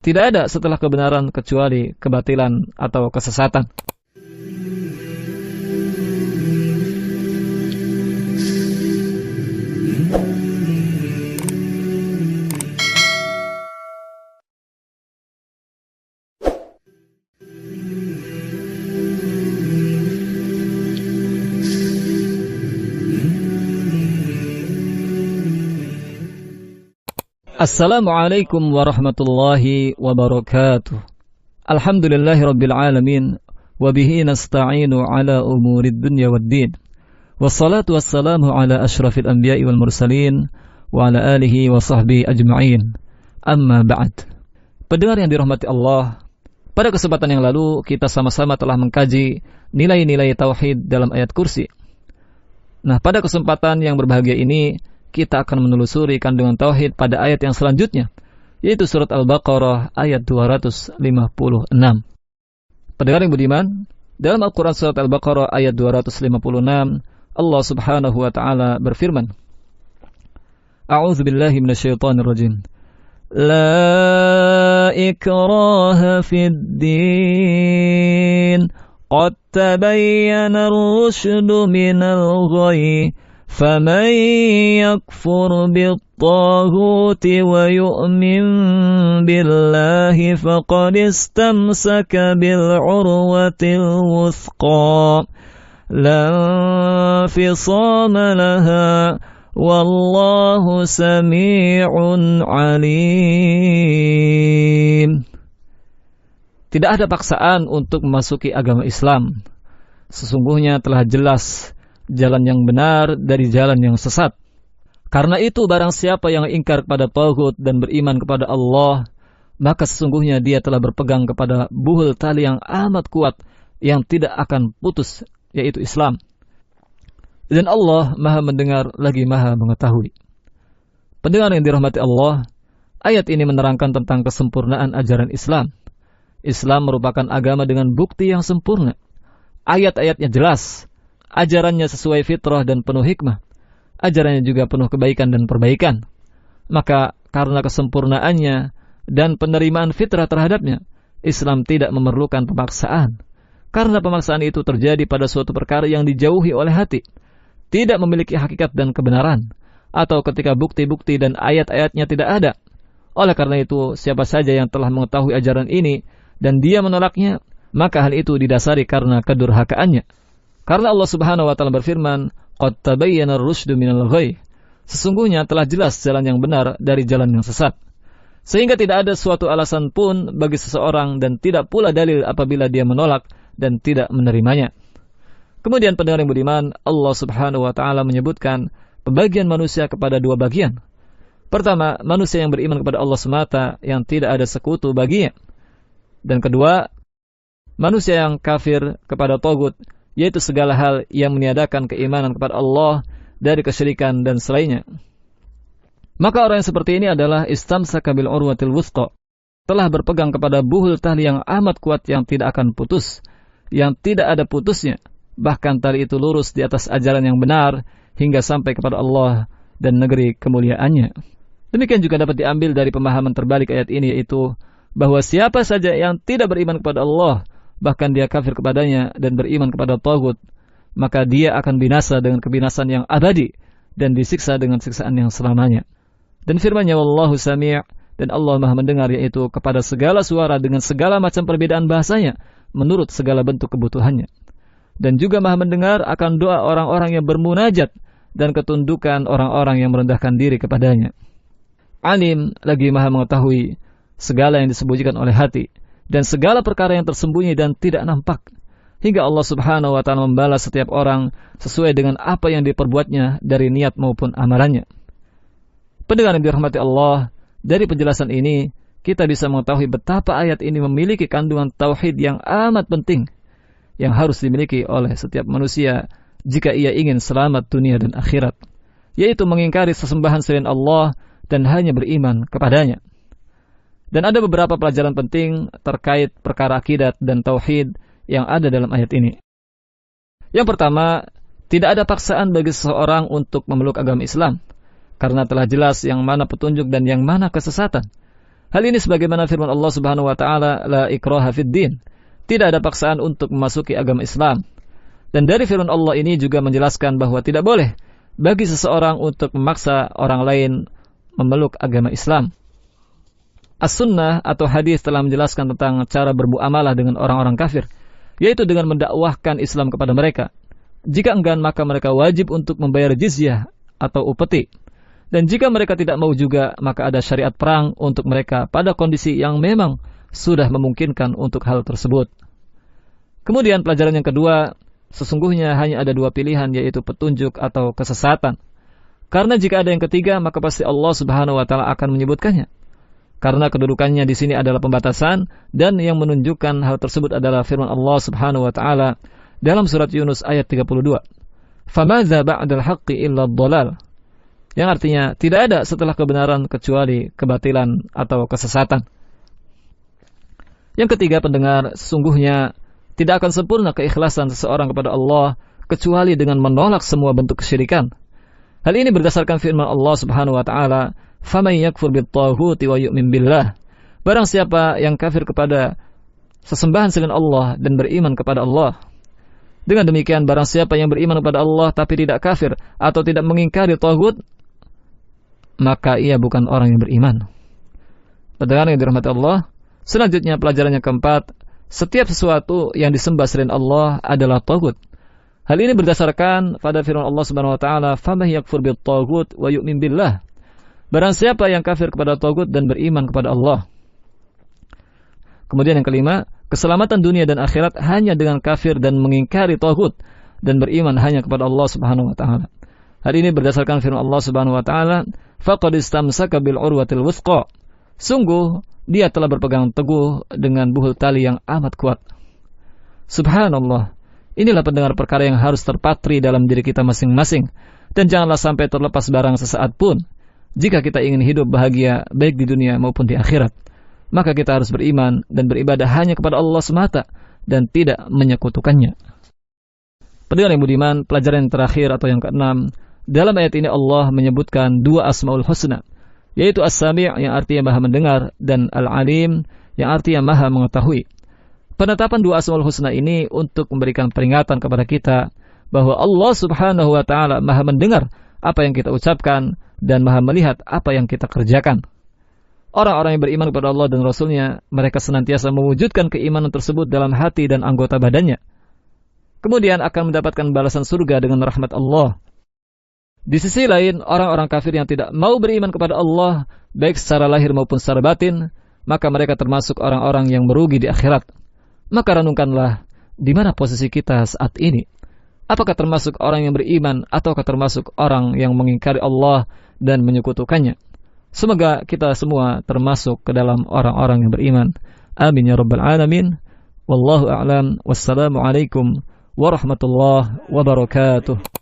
Tidak ada setelah kebenaran kecuali kebatilan atau kesesatan. Assalamualaikum warahmatullahi wabarakatuh. Alhamdulillahi rabbil alamin. Wabihi nasta'inu ala umurid dunya waddin. Wassalatu wassalamu ala ashrafil anbiya'i wal mursalin. Wa ala alihi wa sahbihi ajma'in. Amma ba'd. Pendengar yang dirahmati Allah, pada kesempatan yang lalu kita sama-sama telah mengkaji nilai-nilai tauhid dalam ayat kursi. Nah, pada kesempatan yang berbahagia ini kita akan menelusuri kandungan tauhid pada ayat yang selanjutnya, yaitu surat Al-Baqarah ayat 256. Pendengar yang budiman, dalam Al-Quran surat Al-Baqarah ayat 256, Allah subhanahu wa ta'ala berfirman, A'udzu billahi minasyaitonir rajim. La ikraha fid din, qad tabayyana ar-rusydu minal ghayy. فَمَنْ يَكْفُرْ بِالطَّاغُوتِ وَيُؤْمِنْ بِاللَّهِ فَقَدِ اسْتَمْسَكَ بِالْعُرْوَةِ الْوُثْقَى لَا انفِصَامَ لَهَا وَاللَّهُ سَمِيعٌ عَلِيمٌ. Tidak ada paksaan untuk memasuki agama Islam. Sesungguhnya telah jelas jalan yang benar dari jalan yang sesat. Karena itu barang siapa yang ingkar kepada Taghut dan beriman kepada Allah, maka sesungguhnya dia telah berpegang kepada buhul tali yang amat kuat yang tidak akan putus, yaitu Islam. Dan Allah Maha mendengar lagi Maha mengetahui. Pendengar yang dirahmati Allah, ayat ini menerangkan tentang kesempurnaan ajaran Islam. Islam merupakan agama dengan bukti yang sempurna. Ayat-ayatnya jelas. Ajarannya sesuai fitrah dan penuh hikmah. Ajarannya juga penuh kebaikan dan perbaikan. Maka karena kesempurnaannya dan penerimaan fitrah terhadapnya, Islam tidak memerlukan pemaksaan. Karena pemaksaan itu terjadi pada suatu perkara yang dijauhi oleh hati, tidak memiliki hakikat dan kebenaran, atau ketika bukti-bukti dan ayat-ayatnya tidak ada. Oleh karena itu, siapa saja yang telah mengetahui ajaran ini dan dia menolaknya, maka hal itu didasari karena kedurhakaannya. Karena Allah subhanahu wa ta'ala berfirman, Qad tabayyana ar-rusydu minal ghayy. Sesungguhnya telah jelas jalan yang benar dari jalan yang sesat. Sehingga tidak ada suatu alasan pun bagi seseorang dan tidak pula dalil apabila dia menolak dan tidak menerimanya. Kemudian pendengar yang budiman, Allah subhanahu wa ta'ala menyebutkan pembagian manusia kepada dua bagian. Pertama, manusia yang beriman kepada Allah semata yang tidak ada sekutu baginya. Dan kedua, manusia yang kafir kepada Taghut, yaitu segala hal yang meniadakan keimanan kepada Allah dari kesyirikan dan selainnya. Maka orang yang seperti ini adalah istamsaka bil urwatil wuthqa, telah berpegang kepada buhul tali yang amat kuat yang tidak akan putus, yang tidak ada putusnya, bahkan tali itu lurus di atas ajaran yang benar hingga sampai kepada Allah dan negeri kemuliaannya. Demikian juga dapat diambil dari pemahaman terbalik ayat ini, yaitu bahwa siapa saja yang tidak beriman kepada Allah, bahkan dia kafir kepadanya dan beriman kepada Taghut, maka dia akan binasa dengan kebinasan yang abadi dan disiksa dengan siksaan yang selamanya. Dan firman-Nya, Wallahu sami', dan Allah Maha mendengar, yaitu kepada segala suara dengan segala macam perbedaan bahasanya menurut segala bentuk kebutuhannya. Dan juga Maha mendengar akan doa orang-orang yang bermunajat dan ketundukan orang-orang yang merendahkan diri kepadanya. Alim, lagi Maha mengetahui segala yang disembunyikan oleh hati dan segala perkara yang tersembunyi dan tidak nampak, hingga Allah subhanahu wa ta'ala membalas setiap orang sesuai dengan apa yang diperbuatnya dari niat maupun amalannya. Pendengar yang dirahmati Allah, dari penjelasan ini kita bisa mengetahui betapa ayat ini memiliki kandungan tauhid yang amat penting, yang harus dimiliki oleh setiap manusia jika ia ingin selamat dunia dan akhirat, yaitu mengingkari sesembahan selain Allah dan hanya beriman kepadanya. Dan ada beberapa pelajaran penting terkait perkara akidat dan tauhid yang ada dalam ayat ini. Yang pertama, tidak ada paksaan bagi seseorang untuk memeluk agama Islam, karena telah jelas yang mana petunjuk dan yang mana kesesatan. Hal ini sebagaimana firman Allah Subhanahu wa taala, la ikraha fid din. Tidak ada paksaan untuk memasuki agama Islam. Dan dari firman Allah ini juga menjelaskan bahwa tidak boleh bagi seseorang untuk memaksa orang lain memeluk agama Islam. As-sunnah atau hadis telah menjelaskan tentang cara bermuamalah dengan orang-orang kafir, yaitu dengan mendakwahkan Islam kepada mereka. Jika enggan, maka mereka wajib untuk membayar jizyah atau upeti. Dan jika mereka tidak mau juga, maka ada syariat perang untuk mereka pada kondisi yang memang sudah memungkinkan untuk hal tersebut. Kemudian pelajaran yang kedua, sesungguhnya hanya ada dua pilihan, yaitu petunjuk atau kesesatan. Karena jika ada yang ketiga, maka pasti Allah Subhanahu wa taala akan menyebutkannya. Karena kedudukannya di sini adalah pembatasan, dan yang menunjukkan hal tersebut adalah firman Allah Subhanahu wa taala dalam surat Yunus ayat 32. Famadza ba'dal haqqi illa ad-dhalal. Yang artinya tidak ada setelah kebenaran kecuali kebatilan atau kesesatan. Yang ketiga, pendengar, sesungguhnya tidak akan sempurna keikhlasan seseorang kepada Allah kecuali dengan menolak semua bentuk kesyirikan. Hal ini berdasarkan firman Allah Subhanahu wa taala, "Faman yakfur bit-taghuti wa yu'min billah." Barang siapa yang kafir kepada sesembahan selain Allah dan beriman kepada Allah. Dengan demikian, barang siapa yang beriman kepada Allah tapi tidak kafir atau tidak mengingkari taghut, maka ia bukan orang yang beriman. Pendengar yang dirahmati Allah, selanjutnya pelajaran yang keempat, setiap sesuatu yang disembah selain Allah adalah taghut. Hal ini berdasarkan pada firman Allah Subhanahu wa taala, "Faman yakfur bit-taghut wa yu'min billah." Barang siapa yang kafir kepada taghut dan beriman kepada Allah. Kemudian yang kelima, keselamatan dunia dan akhirat hanya dengan kafir dan mengingkari taghut dan beriman hanya kepada Allah Subhanahu wa taala. Hal ini berdasarkan firman Allah Subhanahu wa taala, "Faqad istamsaka bil urwatil wuthqa." Sungguh dia telah berpegang teguh dengan buhul tali yang amat kuat. Subhanallah. Inilah pendengar perkara yang harus terpatri dalam diri kita masing-masing, dan janganlah sampai terlepas barang sesaat pun. Jika kita ingin hidup bahagia baik di dunia maupun di akhirat, maka kita harus beriman dan beribadah hanya kepada Allah semata dan tidak menyekutukannya. Pendengar yang budiman, pelajaran yang terakhir atau yang keenam, dalam ayat ini Allah menyebutkan dua Asmaul Husna, yaitu As-Sami' yang artinya Maha mendengar dan Al-Alim yang artinya Maha mengetahui. Penetapan dua Asmaul Husna ini untuk memberikan peringatan kepada kita bahwa Allah Subhanahu wa taala Maha mendengar apa yang kita ucapkan dan Maha melihat apa yang kita kerjakan. Orang-orang yang beriman kepada Allah dan Rasul-Nya, mereka senantiasa mewujudkan keimanan tersebut dalam hati dan anggota badannya. Kemudian akan mendapatkan balasan surga dengan rahmat Allah. Di sisi lain, orang-orang kafir yang tidak mau beriman kepada Allah, baik secara lahir maupun secara batin, maka mereka termasuk orang-orang yang merugi di akhirat. Maka renungkanlah, di mana posisi kita saat ini? Apakah termasuk orang yang beriman, ataukah termasuk orang yang mengingkari Allah dan menyekutukannya? Semoga kita semua termasuk ke dalam orang-orang yang beriman. Amin ya rabbal alamin. Wallahu a'lam. Wassalamualaikum warahmatullahi wabarakatuh.